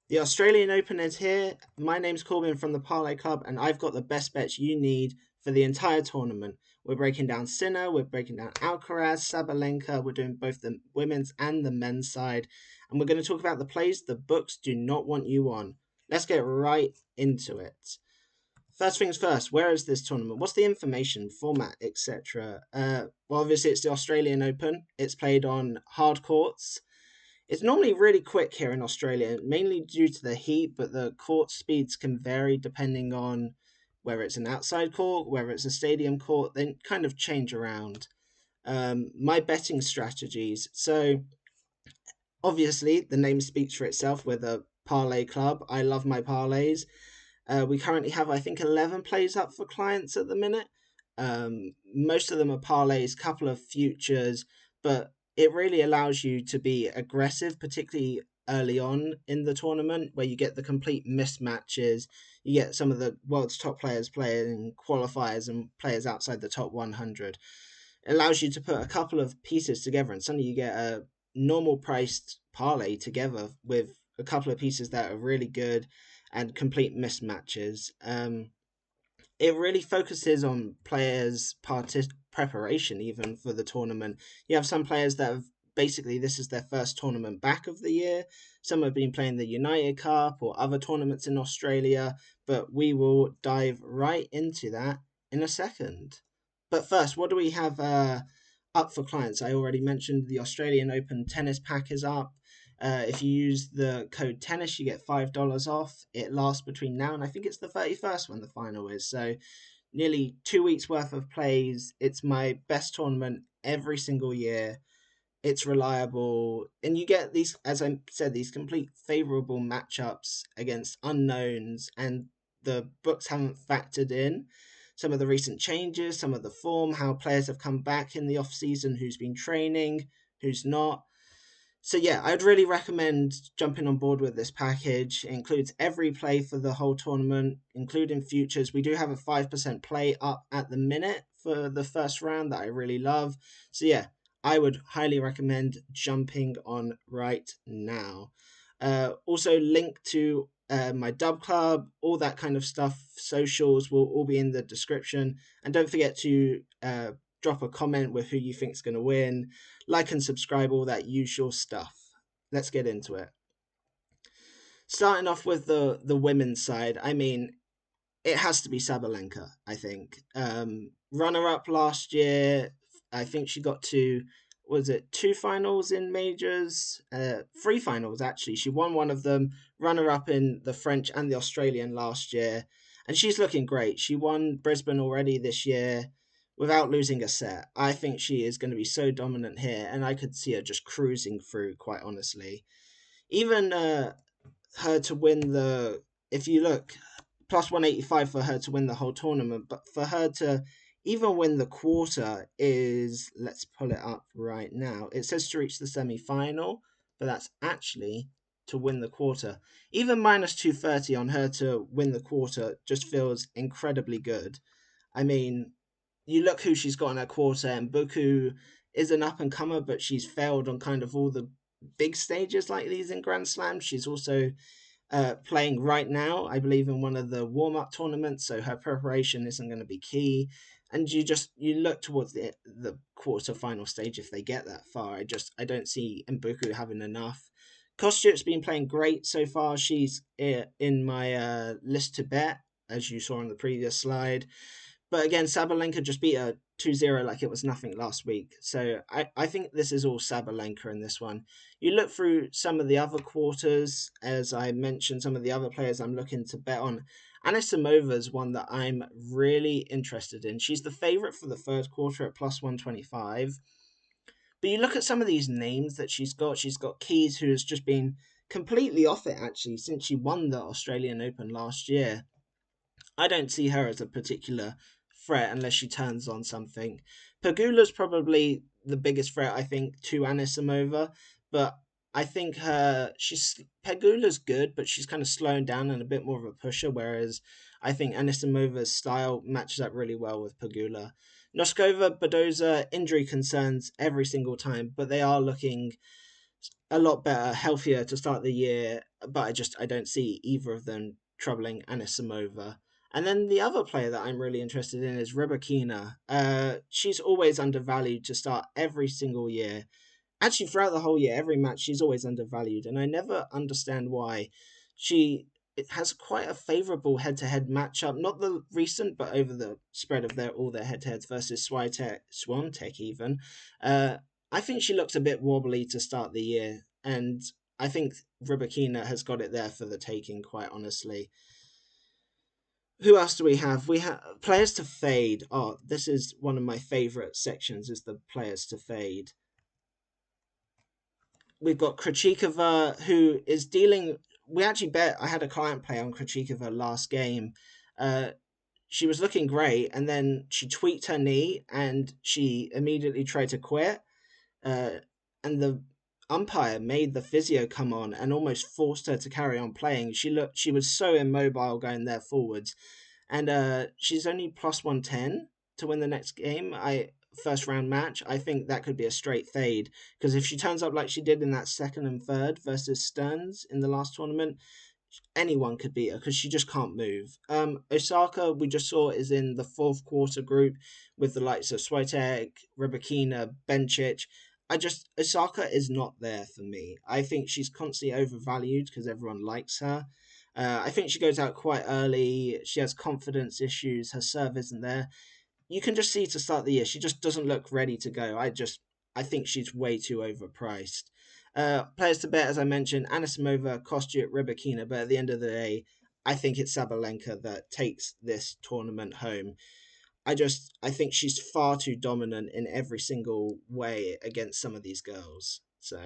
The Australian Open is here. My name's Corbin from the Parlay Club, and I've got the best bets you need for the entire tournament. We're breaking down Sinner, we're breaking down Alcaraz, Sabalenka, we're doing both the women's and the men's side, and we're going to talk about the plays the books do not want you on. Let's get right into it. First things first, where is this tournament? What's the information, format, etc.? Well, obviously, it's the Australian Open. It's played on hard courts. It's normally really quick here in Australia, mainly due to the heat, but the court speeds can vary depending on whether it's an outside court, whether it's a stadium court, they kind of change around. My betting strategies. So, obviously, the name speaks for itself. We're the Parlay Club. I love my parlays. We currently have, I think, 11 plays up for clients at the minute. Most of them are parlays, couple of futures, but it really allows you to be aggressive, particularly early on in the tournament, where you get the complete mismatches. You get some of the world's top players playing qualifiers and players outside the top 100. It allows you to put a couple of pieces together, and suddenly you get a normal priced parlay together with a couple of pieces that are really good and complete mismatches. It really focuses on players' preparation, even for the tournament. You have some players that have basically this is their first tournament back of the year. Some have been playing the United Cup or other tournaments in Australia, but we will dive right into that in a second. But first, what do we have up for clients? I already mentioned the Australian Open tennis pack is up. If you use the code tennis, you get $5 off. It lasts between now and I think it's the 31st when the final is. So nearly 2 weeks worth of plays. It's my best tournament every single year. It's reliable, and you get these, as I said, these complete favorable matchups against unknowns, and the books haven't factored in some of the recent changes, some of the form, how players have come back in the off season, who's been training, who's not. So yeah, I'd really recommend jumping on board with this package. It includes every play for the whole tournament, including futures. We do have a 5% play up at the minute for the first round that I really love. So yeah, I would highly recommend jumping on right now. Also, link to my DubClub, all that kind of stuff, socials will all be in the description. And don't forget to drop a comment with who you think is going to win, like and subscribe, all that usual stuff. Let's get into it. Starting off with the women's side, I mean, it has to be Sabalenka, I think. Runner up last year, I think she got to, was it two finals in majors? Three finals, actually. She won one of them, runner up in the French and the Australian last year. And she's looking great. She won Brisbane already this year without losing a set. I think she is going to be so dominant here, and I could see her just cruising through, quite honestly. Even her to win the, if you look, plus 185 for her to win the whole tournament, but for her to even win the quarter is, let's pull it up right now. It says to reach the semi-final, but that's actually to win the quarter. Even minus 230 on her to win the quarter just feels incredibly good. I mean, you look who she's got in her quarter, and Buku is an up and comer, but she's failed on kind of all the big stages like these in Grand Slam. She's also playing right now, I believe, in one of the warm-up tournaments, so her preparation isn't going to be key. And you look towards the quarter-final stage if they get that far. I don't see Mbuku having enough. Kostyuk's been playing great so far. She's in my list to bet, as you saw on the previous slide. But again, Sabalenka just beat her 2-0 like it was nothing last week. So I think this is all Sabalenka in this one. You look through some of the other quarters, as I mentioned, some of the other players I'm looking to bet on. Anisimova is one that I'm really interested in. She's the favourite for the third quarter at plus 125. But you look at some of these names that she's got. She's got Keys, who has just been completely off it, actually, since she won the Australian Open last year. I don't see her as a particular threat unless she turns on something. Pegula's probably the biggest threat, I think, to Anisimova, but I think Pegula's good, but she's kind of slowing down and a bit more of a pusher, whereas I think Anisimova's style matches up really well with Pegula. Noskova, Badoza, injury concerns every single time, but they are looking a lot better, healthier to start the year, but I don't see either of them troubling Anisimova. And then the other player that I'm really interested in is Rybakina. She's always undervalued to start every single year. Actually, throughout the whole year, every match she's always undervalued, and I never understand why. She it has quite a favourable head-to-head matchup, not the recent, but over the spread of all their head-to-heads versus Swiatek even. Uh, I think she looks a bit wobbly to start the year, and I think Rybakina has got it there for the taking, quite honestly. Who else do we have? We have players to fade. Oh, this is one of my favourite sections, is the players to fade. We've got Krejcikova, who is dealing. We actually bet. I had a client play on Krejcikova last game. Uh, she was looking great, and then she tweaked her knee, and she immediately tried to quit. Uh, and the umpire made the physio come on and almost forced her to carry on playing. She was so immobile going there forwards, and she's only plus 110 to win the next game. First round match. I think that could be a straight fade, because if she turns up like she did in that second and third versus Stearns in the last tournament, anyone could beat her because she just can't move. Osaka, we just saw, is in the fourth quarter group with the likes of Swiatek, Rybakina, Bencic. Osaka is not there for me. I think she's constantly overvalued because everyone likes her. I think she goes out quite early. She has confidence issues. Her serve isn't there. You can just see to start the year, she just doesn't look ready to go. I think she's way too overpriced. Players to bet, as I mentioned, Anisimova, Kostyuk, Rybakina, but at the end of the day, I think it's Sabalenka that takes this tournament home. I think she's far too dominant in every single way against some of these girls. So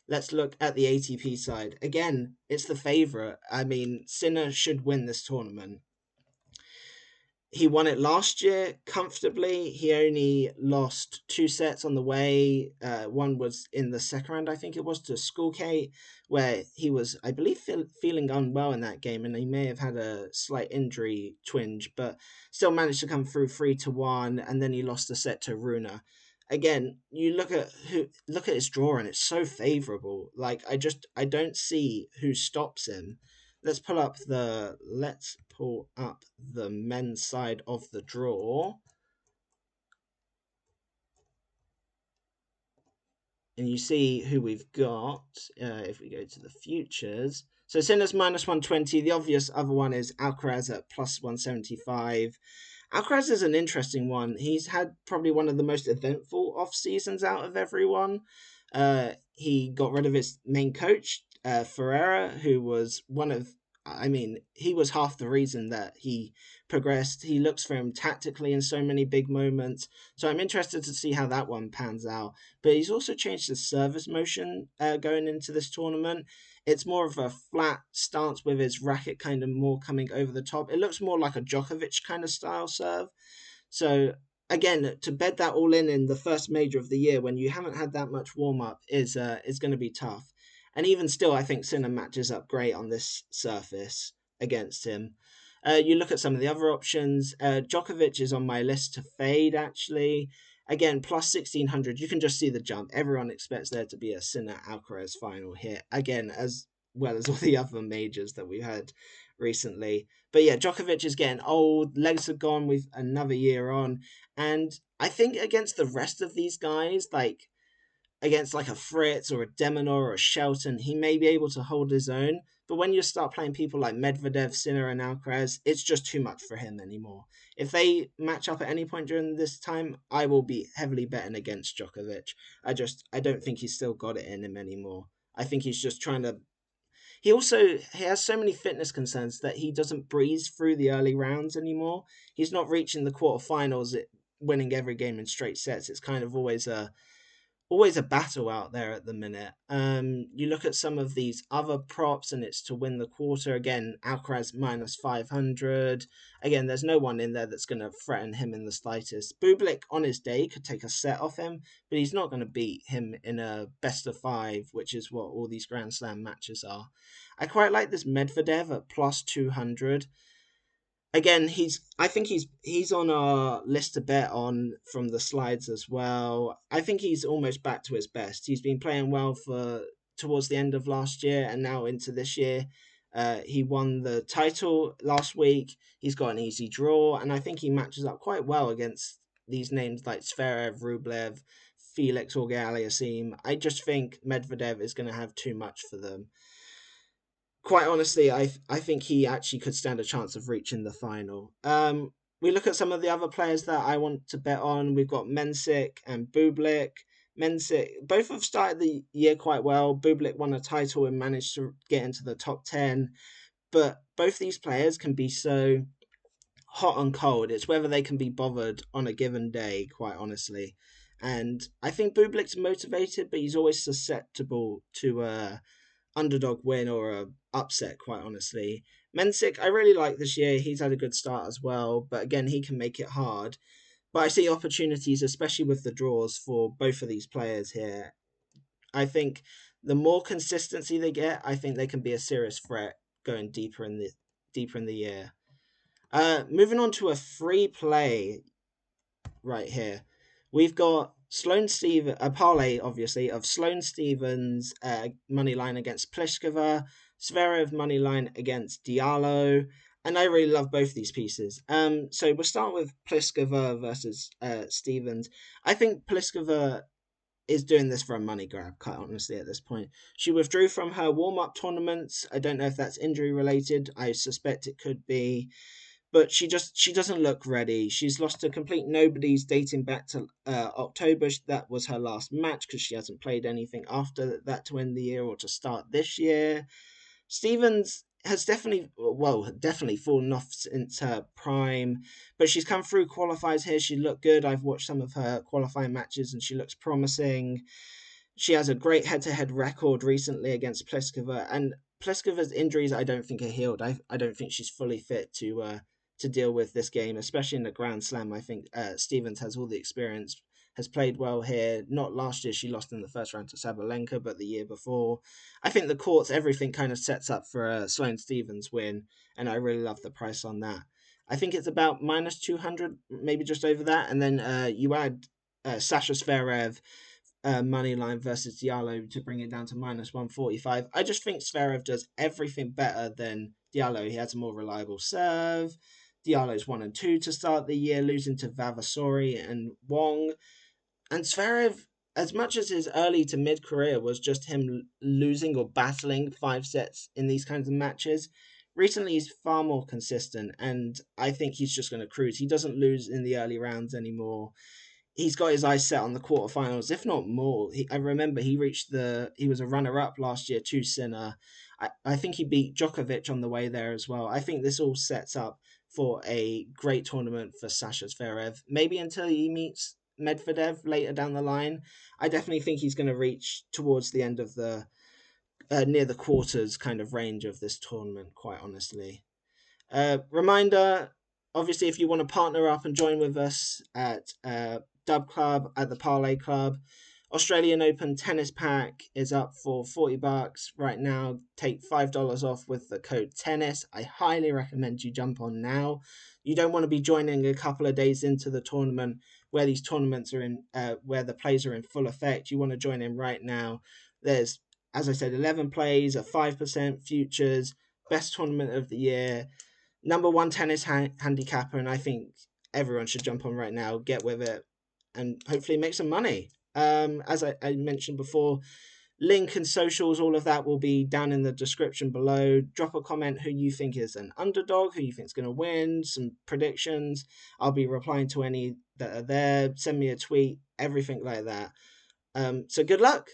let's look at the ATP side. Again, it's the favourite. I mean, Sinner should win this tournament. He won it last year comfortably. He only lost 2 sets on the way. One was in the second round, I think it was, to Schoolkate, where he was, I believe, feeling unwell in that game, and he may have had a slight injury twinge, but still managed to come through 3-1, and then he lost a set to Runa. Again, you look at his draw, and it's so favourable. Like, I don't see who stops him. Let's pull up the men's side of the draw. And you see who we've got if we go to the futures. So Sinner's minus 120. The obvious other one is Alcaraz at plus 175. Alcaraz is an interesting one. He's had probably one of the most eventful off seasons out of everyone. He got rid of his main coach, Ferreira, who was he was half the reason that he progressed. He looks for him tactically in so many big moments. So I'm interested to see how that one pans out. But he's also changed his service motion going into this tournament. It's more of a flat stance with his racket kind of more coming over the top. It looks more like a Djokovic kind of style serve. So again, to bed that all in the first major of the year when you haven't had that much warm up is going to be tough. And even still, I think Sinner matches up great on this surface against him. You look at some of the other options. Djokovic is on my list to fade, actually. Again, plus 1600. You can just see the jump. Everyone expects there to be a Sinner Alcaraz final here. Again, as well as all the other majors that we've had recently. But yeah, Djokovic is getting old. Legs are gone with another year on. And I think against the rest of these guys, like against like a Fritz or a Demonor or a Shelton, he may be able to hold his own. But when you start playing people like Medvedev, Sinner, and Alcaraz, it's just too much for him anymore. If they match up at any point during this time, I will be heavily betting against Djokovic. I don't think he's still got it in him anymore. I think he's just trying to. He has so many fitness concerns that he doesn't breeze through the early rounds anymore. He's not reaching the quarterfinals, winning every game in straight sets. It's kind of always a battle out there at the minute. You look at some of these other props, and it's to win the quarter. Again, Alcaraz minus 500. Again, there's no one in there that's going to threaten him in the slightest. Bublik on his day could take a set off him, but he's not going to beat him in a best of 5, which is what all these Grand Slam matches are. I quite like this Medvedev at plus 200. again, I think he's on our list to bet on from the slides as well. I think he's almost back to his best. He's been playing well for towards the end of last year and now into this year. He won the title last week. He's got an easy draw, and I think he matches up quite well against these names like Zverev, Rublev, Felix Auger-Aliassime. I just think Medvedev is going to have too much for them. Quite honestly, I think he actually could stand a chance of reaching the final. We look at some of the other players that I want to bet on. We've got Mensik and Bublik. Mensik, both have started the year quite well. Bublik won a title and managed to get into the top 10. But both these players can be so hot and cold. It's whether they can be bothered on a given day, quite honestly. And I think Bublik's motivated, but he's always susceptible to underdog win or a upset, quite honestly. Mensik, I really like this year. He's had a good start as well, but again, he can make it hard. But I see opportunities, especially with the draws, for both of these players here. I think the more consistency they get, I think they can be a serious threat going deeper in the year. Moving on to a free play right here. We've got a parlay, obviously, of Sloane Stevens money line against Pliskova, Zverev money line against Diallo, and I really love both these pieces. So we'll start with Pliskova versus Stevens. I think Pliskova is doing this for a money grab, quite honestly, at this point. She withdrew from her warm-up tournaments. I don't know if that's injury related. I suspect it could be, but she doesn't look ready. She's lost to complete nobodies dating back to October. That was her last match because she hasn't played anything after that to end the year or to start this year. Stevens has definitely fallen off since her prime, but she's come through qualifiers here. She looked good. I've watched some of her qualifying matches and she looks promising. She has a great head-to-head record recently against Pliskova, and Pliskova's injuries I don't think are healed. I don't think she's fully fit to deal with this game, especially in the Grand Slam. I think Stevens has all the experience, has played well here. Not last year, she lost in the first round to Sabalenka, but the year before. I think the courts, everything kind of sets up for a Sloane Stevens win, and I really love the price on that. I think it's about minus 200, maybe just over that, and then you add Sasha Zverev money line versus Diallo to bring it down to minus 145. I just think Zverev does everything better than Diallo. He has a more reliable serve. Diallo's 1 and 2 to start the year, losing to Vavasori and Wong. And Zverev, as much as his early to mid career was just him losing or battling 5 sets in these kinds of matches, recently he's far more consistent, and I think he's just going to cruise. He doesn't lose in the early rounds anymore. He's got his eyes set on the quarterfinals, if not more. I remember he was a runner-up last year to Sinner. I think he beat Djokovic on the way there as well. I think this all sets up for a great tournament for Sasha Zverev. Maybe until he meets Medvedev later down the line. I definitely think he's going to reach towards the end of the near the quarters kind of range of this tournament, quite honestly. Reminder, obviously, if you want to partner up and join with us at DubClub, at the Parlay Club, Australian Open tennis pack is up for $40 right now. Take $5 off with the code tennis. I highly recommend you jump on now. You don't want to be joining a couple of days into the tournament where these tournaments are in, where the plays are in full effect. You want to join in right now. There's, as I said, 11 plays, a 5% futures, best tournament of the year, number one tennis handicapper, and I think everyone should jump on right now, get with it, and hopefully make some money. As I mentioned before, link and socials, all of that will be down in the description below. Drop a comment who you think is an underdog, who you think is going to win, some predictions. I'll be replying to any that are there. Send me a tweet, everything like that. So good luck.